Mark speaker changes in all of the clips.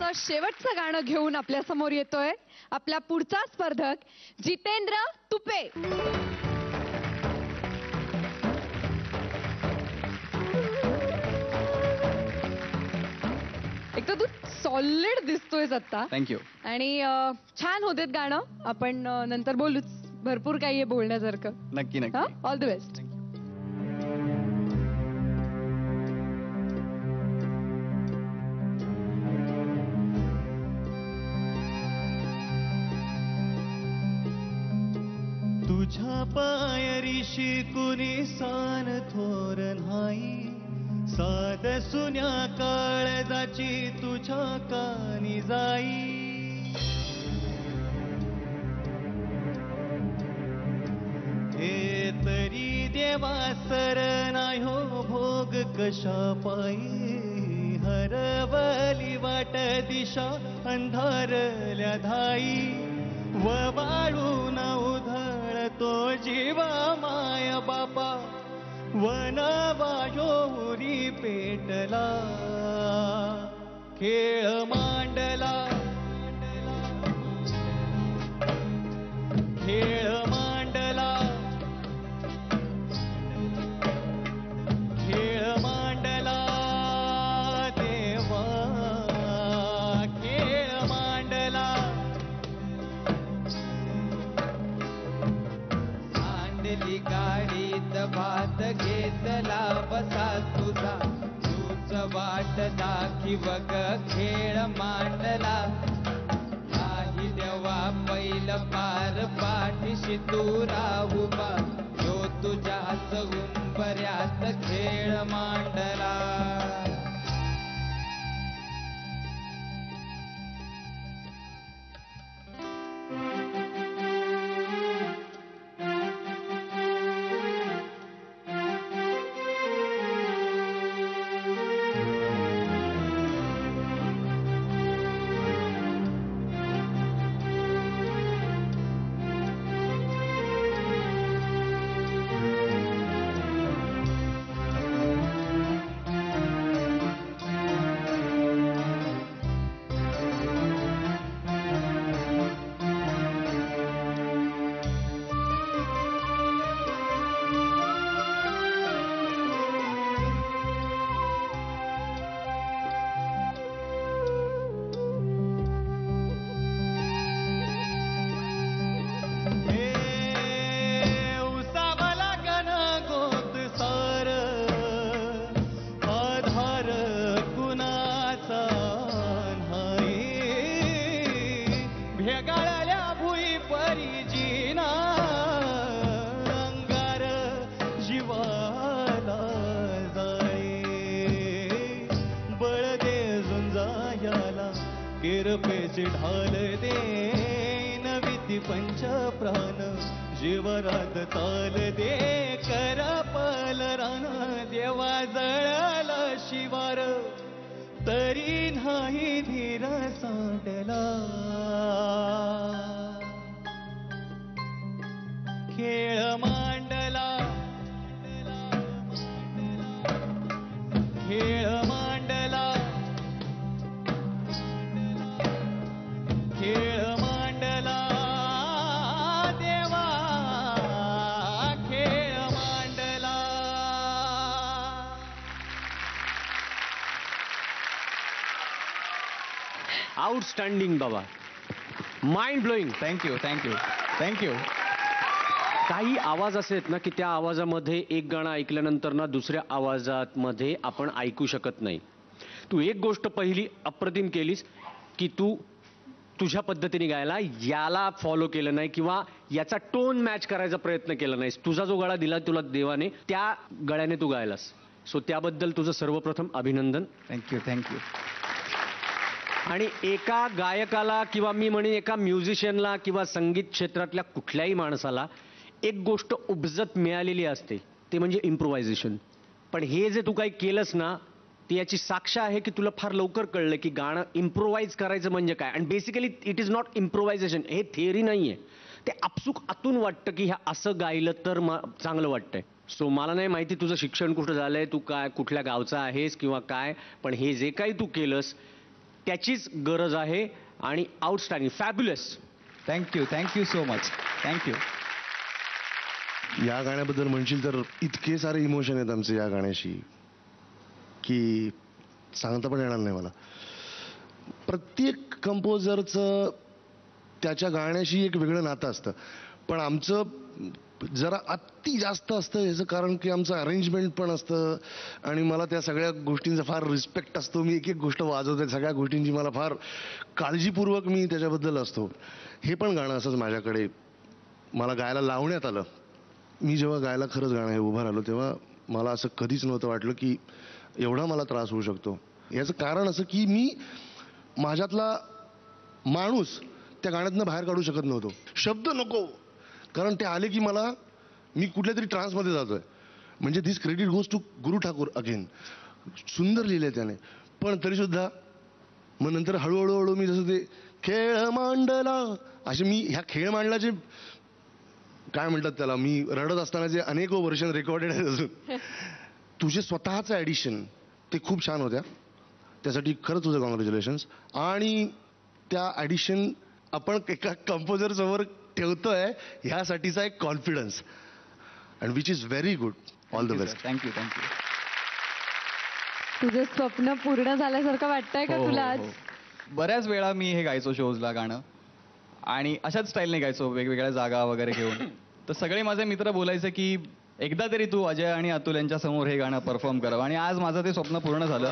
Speaker 1: तर शेवटचं गाणं घेऊन आपल्या समोर येतोय आपला पुढचा स्पर्धक जितेंद्र तुपे. एक तर तू सॉलिड दिसतोयस आता.
Speaker 2: थँक्यू.
Speaker 1: आणि छान होतेत गाणं. आपण नंतर बोलूच. भरपूर काही आहे बोलण्यासारखं.
Speaker 2: नक्की नक्की.
Speaker 1: All the best.
Speaker 3: तुझ्या पायरीशी कुणी सान थोर नाही, साध सुन्या काळजाची तुझ्या कानी जाई. हे तरी देवा सर नाही हो भोग कशा पायी, हरवली वाट दिशा अंधारल्या धाई. व वाळून उधळतो जीवा माय बापा, वन वायोरी पेटला खेळ मांडला. खेळ मांडला, खेळ मांडला देवा, खेळ मांडला. सांडली गाडीत भात घेतला बसा तुझा, तूच वाट दाखिव ग खेळ मांडला. काही देवा पैल पार पाठीशी तू राहू बा, जो तुझ्याच उंबऱ्यात खेळ मांडला. किरपेचे ढाल दे नविती पंच प्राण, जीवरात ताल दे कर पलरान. देवा जळल शिवार तरी नाही धीर सांडला. खेळ मांडला, खेळ मांडला, खेळ मांडला देवा, खेळ मांडला.
Speaker 4: आउटस्टँडिंग बाबा, mind blowing.
Speaker 2: Thank you thank you thank you.
Speaker 4: काही आवाज असे आहेत ना की त्या आवाजामध्ये एक गाणं ऐकल्यानंतर ना दुसऱ्या आवाजामध्ये आपण ऐकू शकत नाही. तू एक गोष्ट पहिली अप्रतिम केलीस की तू तुझ्या पद्धतीने गायला, याला फॉलो केलं नाही किंवा याचा टोन मॅच करायचा प्रयत्न केला नाहीस. तुझा जो गळा दिला तुला देवाने त्या गळ्याने तू गायलास. सो त्याबद्दल तुझं सर्वप्रथम अभिनंदन.
Speaker 2: Thank you thank you.
Speaker 4: आणि एका गायकाला किंवा मी म्हणेन एका म्युझिशियनला किंवा संगीत क्षेत्रातल्या कुठल्याही माणसाला एक गोष्ट उपजत मिळालेली असते, ते म्हणजे इम्प्रोव्हायझेशन. पण हे जे तू काही केलंस ना, ती याची साक्ष आहे की तुला फार लवकर कळलं की गाणं इम्प्रोव्हाइज करायचं म्हणजे काय. आणि basically it is not improvisation, हे थिअरी नाहीये. ते आपसूक आतून वाटतं की ह्या असं गायलं तर चांगलं वाटतंय. सो मला नाही माहिती तुझं शिक्षण कुठं झालंय, तू काय कुठल्या गावचा आहेस किंवा काय, पण हे जे काही तू केलंस त्याचीच गरज आहे आणि outstanding, fabulous.
Speaker 2: Thank you so much. Thank you.
Speaker 5: या गाण्याबद्दल म्हणशील तर इतके सारे इमोशन आहेत आमचे या गाण्याशी की सांगता पण येणार नाही मला. प्रत्येक कंपोजरचं त्याच्या गाण्याशी एक वेगळं नातं असतं, पण आमचं जरा अति जास्त असतं. याचं कारण की आमचं अरेंजमेंट पण असतं आणि मला त्या सगळ्या गोष्टींचा फार रिस्पेक्ट असतो. मी एक एक गोष्ट वाजवते, सगळ्या गोष्टींची मला फार काळजीपूर्वक मी त्याच्याबद्दल असतो. हे पण गाणं असंच माझ्याकडे मला गायला लावण्यात आलं. मी जेव्हा गायला खरंच गाणं हे उभं राहिलो तेव्हा मला असं कधीच नव्हतं वाटलं की एवढा मला त्रास होऊ शकतो. याचं कारण असं की मी माझ्यातला माणूस त्या गाण्यातनं बाहेर काढू शकत नव्हतो. शब्द नको, कारण ते आले की मी कुठल्या तरी ट्रान्समध्ये जातोय. म्हणजे दिस credit goes to Guru Thakur again. सुंदर लिहिले त्याने, पण तरीसुद्धा मग नंतर हळूहळू मी जसं ते खेळ मांडला असे मी ह्या खेळ मांडलाचे काय म्हणतात त्याला, मी रडत असतानाचे अनेक वर्षन रेकॉर्डेड आहेत अजून. तुझे स्वतःचं ॲडिशन ते खूप छान होत्या, त्यासाठी खरंच तुझं कॉंग्रॅच्युलेशन्स. आणि त्या ॲडिशन आपण एका कंपोजर समोर ठेवतोय ह्यासाठीचा एक confidence and which is very good. All the best.
Speaker 2: Thank you.
Speaker 1: तुझं स्वप्न पूर्ण झाल्यासारखं वाटतंय का तुला आज?
Speaker 2: बऱ्याच वेळा मी हे गायचो शोजला गाणं आणि अशाच स्टाईलने गायचो, वेगवेगळ्या जागा वगैरे घेऊन. तर सगळे माझे मित्र बोलायचे की एकदा तरी तू अजय आणि अतुल यांच्या समोर हे गाणं परफॉर्म करावं, आणि आज माझं ते स्वप्न पूर्ण झालं.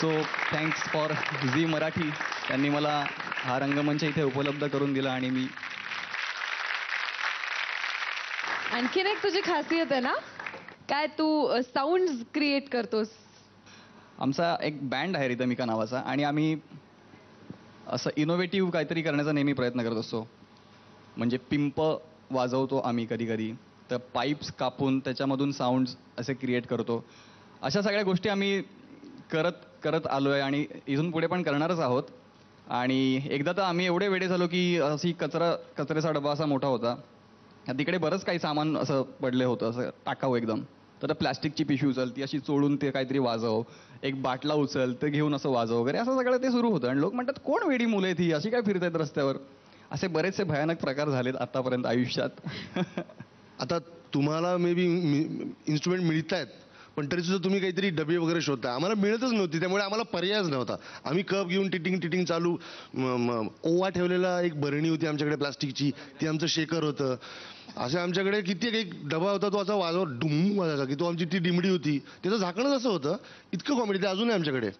Speaker 2: So thanks for Zee Marathi. त्यांनी मला हा रंगमंच इथे उपलब्ध करून दिला आणि मी
Speaker 1: आणखीन एक तुझी खासियत आहे ना, काय तू साऊंड क्रिएट करतोस.
Speaker 2: आमचा एक बँड आहे रिदमिका नावाचा, आणि आम्ही असं इनोव्हेटिव्ह काहीतरी करण्याचा नेहमी प्रयत्न करत असतो. म्हणजे पिंप वाजवतो आम्ही कधी कधी, तर पाईप्स कापून त्याच्यामधून साऊंड्स असे क्रिएट करतो. अशा सगळ्या गोष्टी आम्ही करत आलो आहे आणि इथून पुढे पण करणारच आहोत. आणि एकदा तर आम्ही एवढे वेडे झालो की अशी कचऱ्याचा डबा असा मोठा होता, तिकडे बरंच काही सामान असं पडले होतं, असं टाकावं एकदम. तर प्लॅस्टिकची पिशवी उचल, ती अशी चोळून ते काहीतरी वाजव, एक बाटला उचल ते घेऊन असं वाजव वगैरे, असं सगळं ते सुरू होतं. आणि लोक म्हणतात कोण वेडी मुलं आहेत ही, अशी काय फिरतायत रस्त्यावर. असे बरेचसे भयानक प्रकार झालेत आतापर्यंत आयुष्यात.
Speaker 5: आता तुम्हाला मे बी इन्स्ट्रुमेंट मिळत आहेत, पण तरी सुद्धा तुम्ही काहीतरी डबे वगैरे शोधता. आम्हाला मिळतच नव्हती, त्यामुळे आम्हाला पर्यायच नव्हता. आम्ही कप घेऊन टिटिंग चालू. ओवा ठेवलेला एक बरणी होती आमच्याकडे प्लास्टिकची, ती आमचं शेकर होतं. असे आमच्याकडे किती एक डबा होता, तो असा वाजवा डुम वाजायचा की तो आमची ती डिमडी होती, त्याचं झाकणच असं होतं. इतकं कॉमेडी ते अजूनही आमच्याकडे.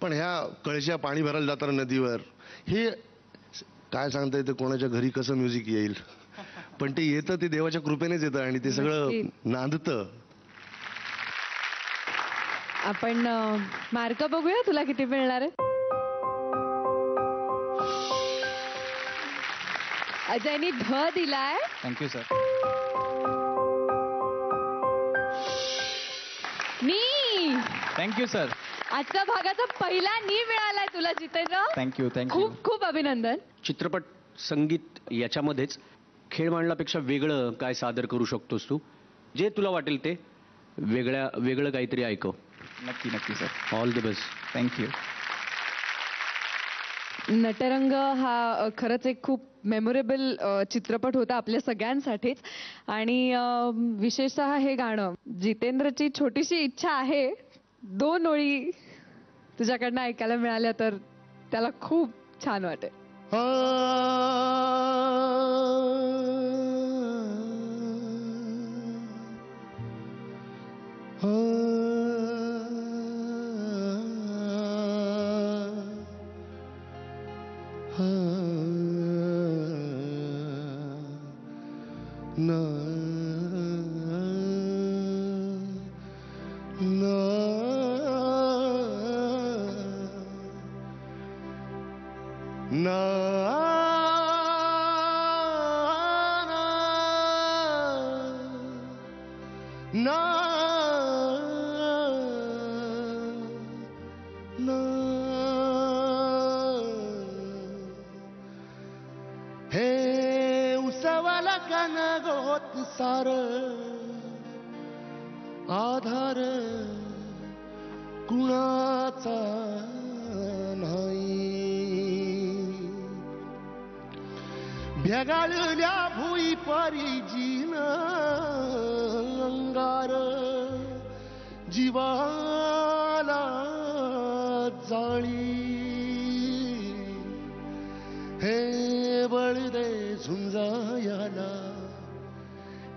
Speaker 5: पण ह्या कळश्या पाणी भरायला जाताना नदीवर, हे काय सांगता येतं कोणाच्या घरी कसं म्युझिक येईल, पण ते येतं, ते देवाच्या कृपेनेच येतं आणि ते सगळं नांदतं.
Speaker 1: आपण मार्क बघूया तुला किती मिळणार आहे. अजयनी दिलाय.
Speaker 2: Thank you sir. Thank you sir.
Speaker 1: आजच्या भागाचा पहिला नी मिळालाय तुला जितेंद्र.
Speaker 2: थँक्यू.
Speaker 1: खूप खूप अभिनंदन.
Speaker 4: चित्रपट, संगीत याच्यामध्येच खेळ मांडल्यापेक्षा वेगळं काय सादर करू शकतोस तू, जे तुला वाटेल ते वेगळं काहीतरी ऐकव.
Speaker 2: नक्की sir.
Speaker 4: All the best.
Speaker 2: Thank you.
Speaker 1: Natarang हा खरंच एक खूप मेमोरेबल चित्रपट होता आपल्या सगळ्यांसाठीच. आणि विशेषतः हे गाणं, जितेंद्रची छोटीशी इच्छा आहे 2 ओळी तुझ्याकडनं ऐकायला मिळाल्या तर त्याला खूप छान वाटेल.
Speaker 5: हे उसवाला गाणं गोत सार आधार कुणाचा नाही. भेगाळल्या भुई पारी जीन अंगार जीवाला जाळी. हे बळदे झुंजायाला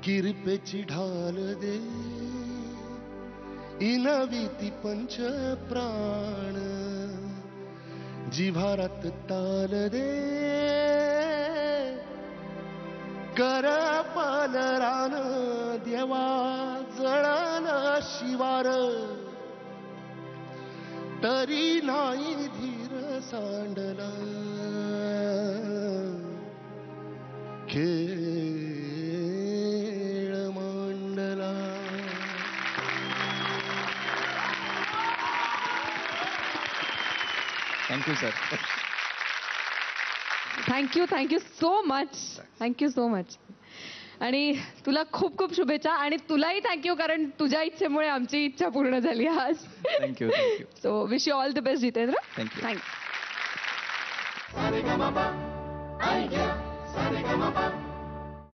Speaker 5: किरपेची ढाल दे. इनविती पंच प्राण जिव्हारात ताल दे. कर पालरान देवा जळल शिवार तरी नाही धीर सांडला. खेळ मांडला.
Speaker 2: Thank you sir.
Speaker 1: Thank you so much. आणि तुला खूप खूप शुभेच्छा. आणि तुलाही थँक्यू, कारण तुझ्या इच्छेमुळे आमची इच्छा पूर्ण झाली आज.
Speaker 2: Thank you.
Speaker 1: So wish you all the best Jitendra.
Speaker 2: Thank you.
Speaker 1: Thank you.
Speaker 6: Sa re ga ma pa, ai ya, sa re ga ma pa.